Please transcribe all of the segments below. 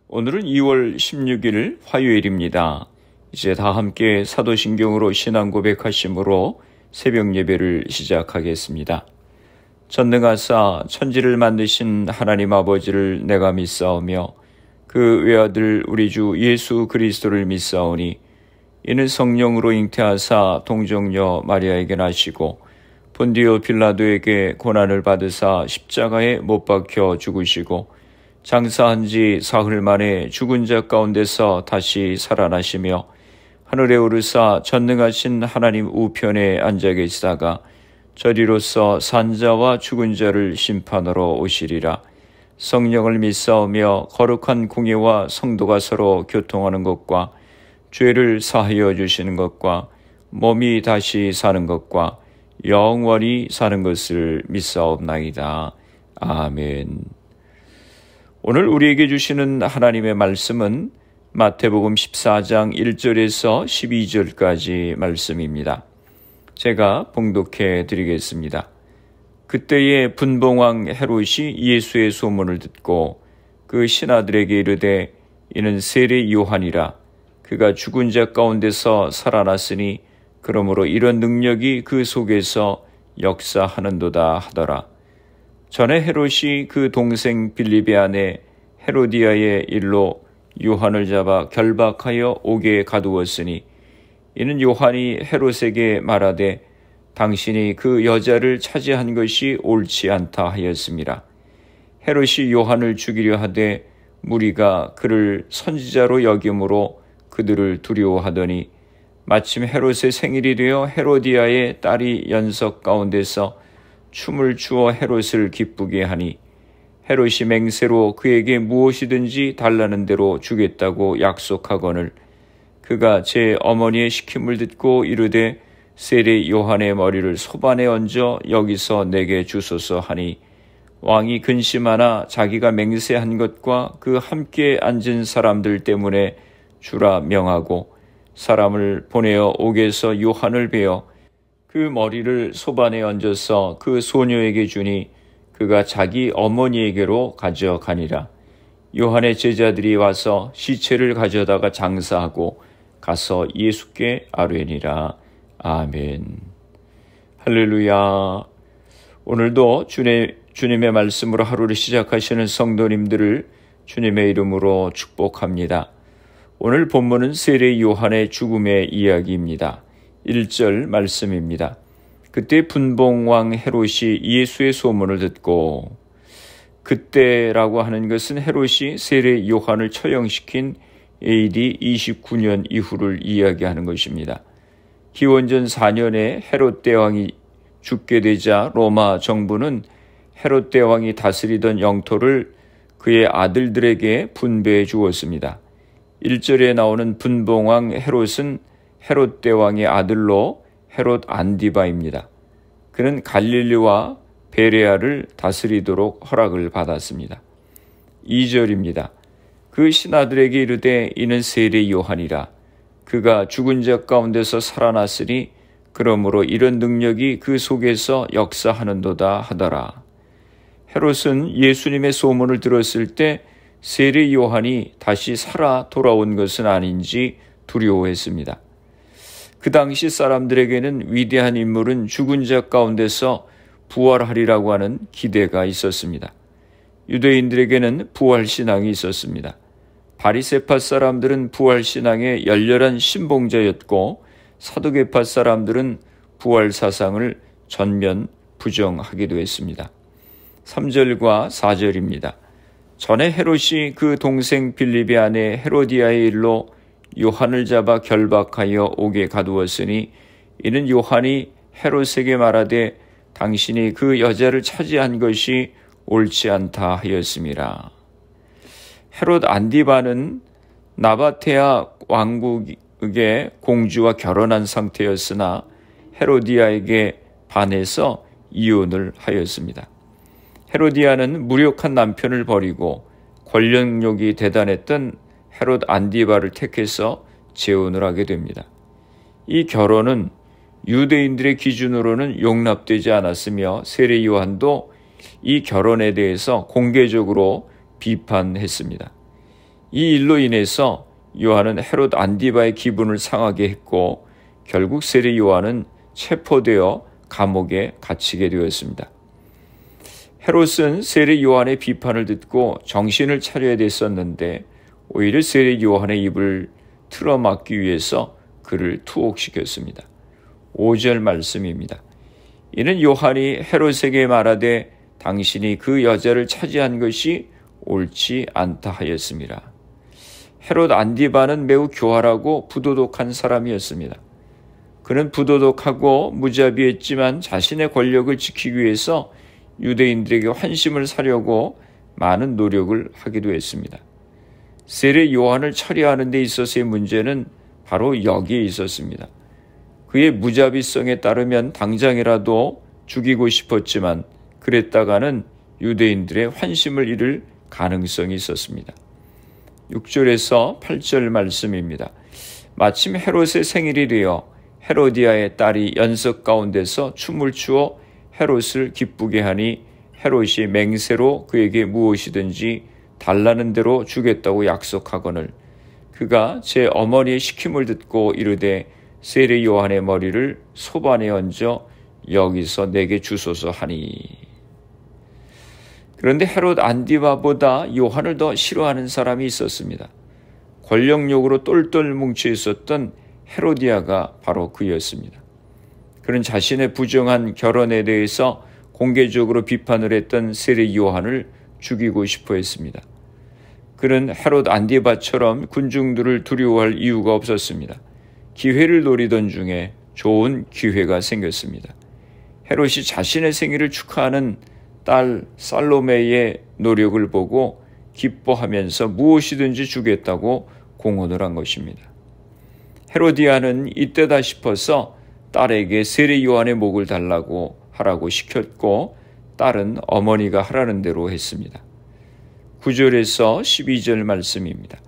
오늘은 2월 16일 화요일입니다. 이제 다 함께 사도신경으로 신앙 고백하심으로 새벽 예배를 시작하겠습니다. 전능하사 천지를 만드신 하나님 아버지를 내가 믿사오며 그 외아들 우리 주 예수 그리스도를 믿사오니 이는 성령으로 잉태하사 동정녀 마리아에게 나시고 본디오 빌라도에게 고난을 받으사 십자가에 못 박혀 죽으시고 장사한 지 사흘 만에 죽은 자 가운데서 다시 살아나시며 하늘에 오르사 전능하신 하나님 우편에 앉아 계시다가 저리로서 산자와 죽은 자를 심판하러 오시리라. 성령을 믿사오며 거룩한 공예와 성도가 서로 교통하는 것과 죄를 사하여 주시는 것과 몸이 다시 사는 것과 영원히 사는 것을 믿사옵나이다. 아멘. 오늘 우리에게 주시는 하나님의 말씀은 마태복음 14장 1절에서 12절까지 말씀입니다. 제가 봉독해 드리겠습니다. 그때에 분봉왕 헤롯이 예수의 소문을 듣고 그 신하들에게 이르되 이는 세례 요한이라. 그가 죽은 자 가운데서 살아났으니 그러므로 이런 능력이 그 속에서 역사하는도다 하더라. 전에 헤롯이 그 동생 빌립의 아내 헤로디아의 일로 요한을 잡아 결박하여 옥에 가두었으니 이는 요한이 헤롯에게 말하되 당신이 그 여자를 차지한 것이 옳지 않다 하였습니다. 헤롯이 요한을 죽이려 하되 무리가 그를 선지자로 여김으로 그들을 두려워하더니 마침 헤롯의 생일이 되어 헤로디아의 딸이 연석 가운데서 춤을 추어 헤롯을 기쁘게 하니 헤롯이 맹세로 그에게 무엇이든지 달라는 대로 주겠다고 약속하거늘 그가 제 어머니의 시킴을 듣고 이르되 세례 요한의 머리를 소반에 얹어 여기서 내게 주소서 하니 왕이 근심하나 자기가 맹세한 것과 그 함께 앉은 사람들 때문에 주라 명하고 사람을 보내어 옥에서 요한을 베어 그 머리를 소반에 얹어서 그 소녀에게 주니 그가 자기 어머니에게로 가져가니라. 요한의 제자들이 와서 시체를 가져다가 장사하고 가서 예수께 아뢰니라. 아멘. 할렐루야. 오늘도 주님의 말씀으로 하루를 시작하시는 성도님들을 주님의 이름으로 축복합니다. 오늘 본문은 세례 요한의 죽음의 이야기입니다. 1절 말씀입니다. 그때 분봉왕 헤롯이 예수의 소문을 듣고, 그때라고 하는 것은 헤롯이 세례 요한을 처형시킨 AD 29년 이후를 이야기하는 것입니다. 기원전 4년에 헤롯 대왕이 죽게 되자 로마 정부는 헤롯 대왕이 다스리던 영토를 그의 아들들에게 분배해 주었습니다. 1절에 나오는 분봉왕 헤롯은 헤롯 대왕의 아들로 헤롯 안디바입니다. 그는 갈릴리와 베레아를 다스리도록 허락을 받았습니다. 2절입니다. 그 신하들에게 이르되 이는 세례 요한이라. 그가 죽은 자 가운데서 살아났으니 그러므로 이런 능력이 그 속에서 역사하는도다 하더라. 헤롯은 예수님의 소문을 들었을 때 세례 요한이 다시 살아 돌아온 것은 아닌지 두려워했습니다. 그 당시 사람들에게는 위대한 인물은 죽은 자 가운데서 부활하리라고 하는 기대가 있었습니다. 유대인들에게는 부활신앙이 있었습니다. 바리새파 사람들은 부활신앙의 열렬한 신봉자였고 사두개파 사람들은 부활사상을 전면 부정하기도 했습니다. 3절과 4절입니다. 전에 헤롯이 그 동생 빌립의 아내 헤로디아의 일로 요한을 잡아 결박하여 옥에 가두었으니 이는 요한이 헤롯에게 말하되 당신이 그 여자를 차지한 것이 옳지 않다 하였습니다. 헤롯 안디바는 나바테아 왕국의 공주와 결혼한 상태였으나 헤로디아에게 반해서 이혼을 하였습니다. 헤로디아는 무력한 남편을 버리고 권력욕이 대단했던 헤롯 안디바를 택해서 재혼을 하게 됩니다. 이 결혼은 유대인들의 기준으로는 용납되지 않았으며 세례 요한도 이 결혼에 대해서 공개적으로 비판했습니다. 이 일로 인해서 요한은 헤롯 안디바의 기분을 상하게 했고 결국 세례 요한은 체포되어 감옥에 갇히게 되었습니다. 헤롯은 세례 요한의 비판을 듣고 정신을 차려야 됐었는데 오히려 세례 요한의 입을 틀어막기 위해서 그를 투옥시켰습니다. 5절 말씀입니다. 이는 요한이 헤롯에게 말하되 당신이 그 여자를 차지한 것이 옳지 않다 하였습니다. 헤롯 안디바는 매우 교활하고 부도덕한 사람이었습니다. 그는 부도덕하고 무자비했지만 자신의 권력을 지키기 위해서 유대인들에게 환심을 사려고 많은 노력을 하기도 했습니다. 세례 요한을 처리하는 데 있어서의 문제는 바로 여기에 있었습니다. 그의 무자비성에 따르면 당장이라도 죽이고 싶었지만 그랬다가는 유대인들의 환심을 잃을 가능성이 있었습니다. 6절에서 8절 말씀입니다. 마침 헤롯의 생일이 되어 헤로디아의 딸이 연석 가운데서 춤을 추어 헤롯을 기쁘게 하니 헤롯이 맹세로 그에게 무엇이든지 달라는 대로 주겠다고 약속하거늘 그가 제 어머니의 시킴을 듣고 이르되 세례 요한의 머리를 소반에 얹어 여기서 내게 주소서 하니. 그런데 헤롯 안디바보다 요한을 더 싫어하는 사람이 있었습니다. 권력욕으로 똘똘 뭉쳐 있었던 헤로디아가 바로 그였습니다. 그는 자신의 부정한 결혼에 대해서 공개적으로 비판을 했던 세례 요한을 죽이고 싶어 했습니다. 그는 헤롯 안디바처럼 군중들을 두려워할 이유가 없었습니다. 기회를 노리던 중에 좋은 기회가 생겼습니다. 헤롯이 자신의 생일을 축하하는 딸 살로메의 노력을 보고 기뻐하면서 무엇이든지 주겠다고 공언을 한 것입니다. 헤로디아는 이때다 싶어서 딸에게 세례 요한의 목을 달라고 하라고 시켰고 딸은 어머니가 하라는 대로 했습니다. 9절에서 12절 말씀입니다.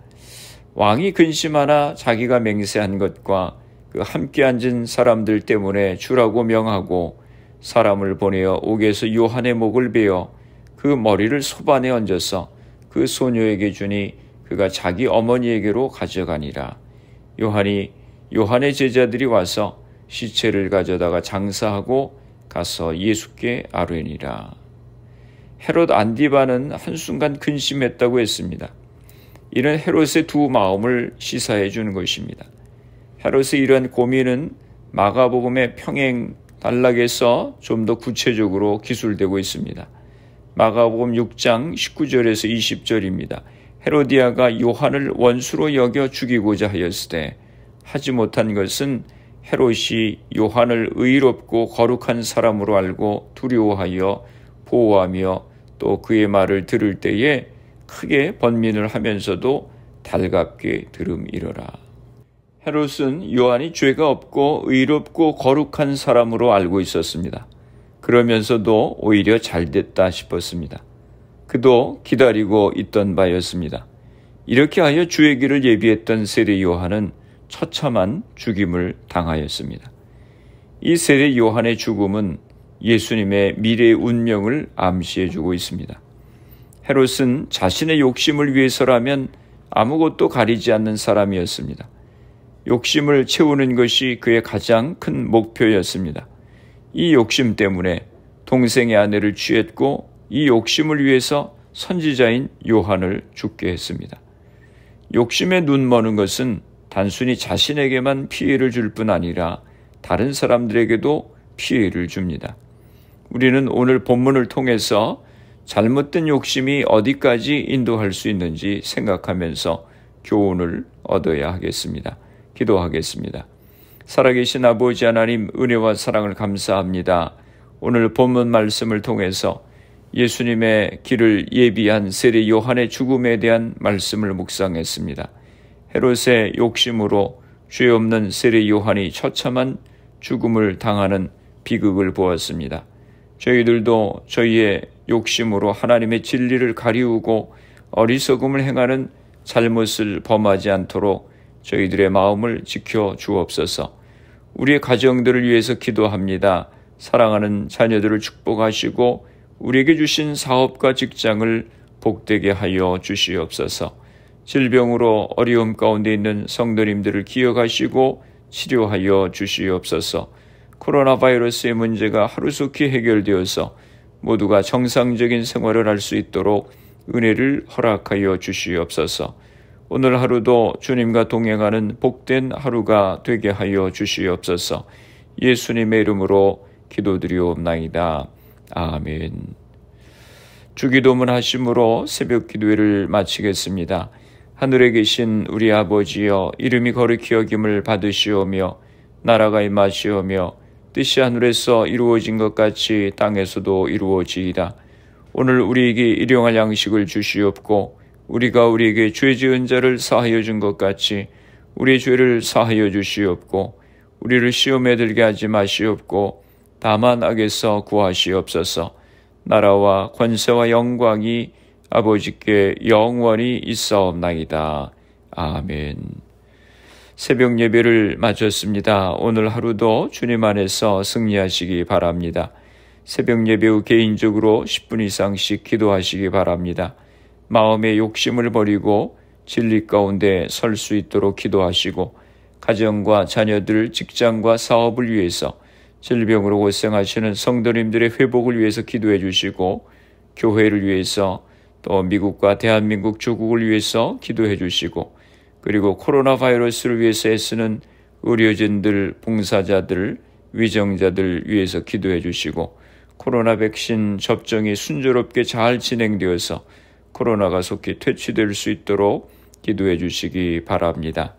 왕이 근심하나 자기가 맹세한 것과 그 함께 앉은 사람들 때문에 주라고 명하고 사람을 보내어 옥에서 요한의 목을 베어 그 머리를 소반에 얹어서 그 소녀에게 주니 그가 자기 어머니에게로 가져가니라. 요한의 제자들이 와서 시체를 가져다가 장사하고 가서 예수께 아뢰니라. 헤롯 안디바는 한순간 근심했다고 했습니다. 이는 헤롯의 두 마음을 시사해 주는 것입니다. 헤롯의 이러한 고민은 마가복음의 평행 단락에서 좀 더 구체적으로 기술되고 있습니다. 마가복음 6장 19절에서 20절입니다. 헤로디아가 요한을 원수로 여겨 죽이고자 하였으되 하지 못한 것은 헤롯이 요한을 의롭고 거룩한 사람으로 알고 두려워하여 보호하며 또 그의 말을 들을 때에 크게 번민을 하면서도 달갑게 들음이러라. 헤롯은 요한이 죄가 없고 의롭고 거룩한 사람으로 알고 있었습니다. 그러면서도 오히려 잘됐다 싶었습니다. 그도 기다리고 있던 바였습니다. 이렇게 하여 주의 길을 예비했던 세례 요한은 처참한 죽임을 당하였습니다. 이 세례 요한의 죽음은 예수님의 미래의 운명을 암시해주고 있습니다. 헤롯은 자신의 욕심을 위해서라면 아무것도 가리지 않는 사람이었습니다. 욕심을 채우는 것이 그의 가장 큰 목표였습니다. 이 욕심 때문에 동생의 아내를 취했고 이 욕심을 위해서 선지자인 요한을 죽게 했습니다. 욕심에 눈머는 것은 단순히 자신에게만 피해를 줄 뿐 아니라 다른 사람들에게도 피해를 줍니다. 우리는 오늘 본문을 통해서 잘못된 욕심이 어디까지 인도할 수 있는지 생각하면서 교훈을 얻어야 하겠습니다. 기도하겠습니다. 살아계신 아버지 하나님, 은혜와 사랑을 감사합니다. 오늘 본문 말씀을 통해서 예수님의 길을 예비한 세례 요한의 죽음에 대한 말씀을 묵상했습니다. 헤롯의 욕심으로 죄 없는 세례 요한이 처참한 죽음을 당하는 비극을 보았습니다. 저희들도 저희의 욕심으로 하나님의 진리를 가리우고 어리석음을 행하는 잘못을 범하지 않도록 저희들의 마음을 지켜 주옵소서. 우리의 가정들을 위해서 기도합니다. 사랑하는 자녀들을 축복하시고 우리에게 주신 사업과 직장을 복되게 하여 주시옵소서. 질병으로 어려움 가운데 있는 성도님들을 기억하시고 치료하여 주시옵소서. 코로나 바이러스의 문제가 하루속히 해결되어서 모두가 정상적인 생활을 할 수 있도록 은혜를 허락하여 주시옵소서. 오늘 하루도 주님과 동행하는 복된 하루가 되게 하여 주시옵소서. 예수님의 이름으로 기도드리옵나이다. 아멘. 주기도문 하심으로 새벽 기도회를 마치겠습니다. 하늘에 계신 우리 아버지여, 이름이 거룩히 여김을 받으시오며 나라가 임하시오며 뜻이 하늘에서 이루어진 것 같이 땅에서도 이루어지이다. 오늘 우리에게 일용할 양식을 주시옵고 우리가 우리에게 죄 지은 자를 사하여 준 것 같이 우리의 죄를 사하여 주시옵고 우리를 시험에 들게 하지 마시옵고 다만 악에서 구하시옵소서. 나라와 권세와 영광이 아버지께 영원히 있사옵나이다. 아멘. 새벽 예배를 마쳤습니다. 오늘 하루도 주님 안에서 승리하시기 바랍니다. 새벽 예배 후 개인적으로 10분 이상씩 기도하시기 바랍니다. 마음의 욕심을 버리고 진리 가운데 설 수 있도록 기도하시고 가정과 자녀들, 직장과 사업을 위해서 질병으로 고생하시는 성도님들의 회복을 위해서 기도해 주시고 교회를 위해서 또 미국과 대한민국 조국을 위해서 기도해 주시고 그리고 코로나 바이러스를 위해서 애쓰는 의료진들, 봉사자들, 위정자들 위해서 기도해 주시고 코로나 백신 접종이 순조롭게 잘 진행되어서 코로나가 속히 퇴치될 수 있도록 기도해 주시기 바랍니다.